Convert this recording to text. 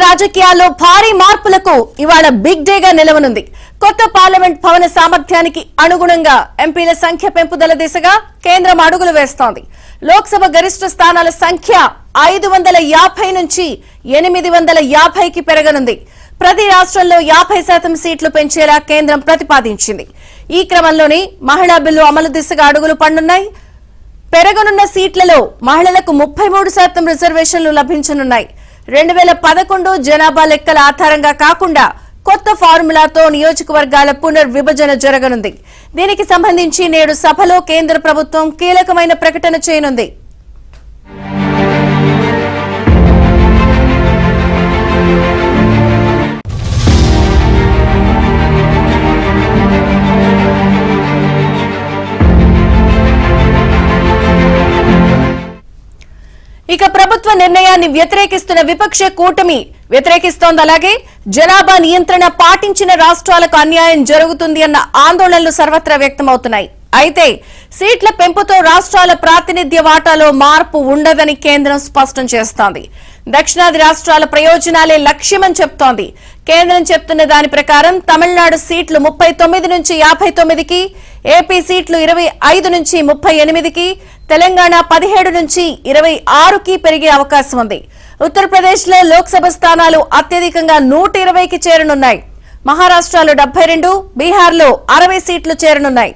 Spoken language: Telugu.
రాజకీయాల్లో భారీ మార్పులకు ఇవాళ బిగ్ డేగా నిలవనుంది. కొత్త పార్లమెంట్ భవన సామర్థ్యానికి అనుగుణంగా ఎంపీల సంఖ్య పెంపుదల దిశగా కేంద్రం అడుగులు వేస్తోంది. లోక్సభ గరిష్ట స్థానాల సంఖ్య 550 నుంచి 850కి పెరగనుంది. ప్రతి రాష్ట్రంలో 50% సీట్లు పెంచేలా కేంద్రం ప్రతిపాదించింది. ఈ క్రమంలోనే మహిళా బిల్లు అమలు దిశగా అడుగులు పడనున్నాయి. పెరగనున్న సీట్లలో మహిళలకు 33% రిజర్వేషన్లు లభించనున్నాయి. 2011 జనాభా లెక్కల ఆధారంగా కాకుండా కొత్త ఫార్ములాతో నియోజకవర్గాల పునర్విభజన జరగనుంది. దీనికి సంబంధించి నేడు సభలో కేంద్ర ప్రభుత్వం కీలకమైన ప్రకటన చేయనుంది. ఇక ప్రభుత్వ నిర్ణయాన్ని వ్యతిరేకిస్తున్న విపక్ష కూటమి వ్యతిరేకిస్తోంది. అలాగే జనాభా నియంత్రణ పాటించిన రాష్ట్రాలకు అన్యాయం జరుగుతుంది అన్న ఆందోళనలు సర్వత్రా వ్యక్తమవుతున్నాయి. అయితే సీట్ల పెంపుతో రాష్ట్రాల ప్రాతినిధ్య వాటాలో మార్పు ఉండదని కేంద్రం స్పష్టం చేస్తోంది. దక్షిణాది రాష్ట్రాల ప్రయోజనాలే లక్ష్యమని చెప్తోంది. కేంద్రం చెప్తున్న దాని ప్రకారం తమిళనాడు సీట్లు 39 నుంచి 59కి, ఏపీ సీట్లు 25 నుంచి 38కి, తెలంగాణ 17 నుంచి 26కి పెరిగే అవకాశం ఉంది. ఉత్తరప్రదేశ్ లో లోక్సభ స్థానాలు అత్యధికంగా 120కి చేరనున్నాయి. మహారాష్ట్రలో 72, బీహార్లో 60 సీట్లు చేరనున్నాయి.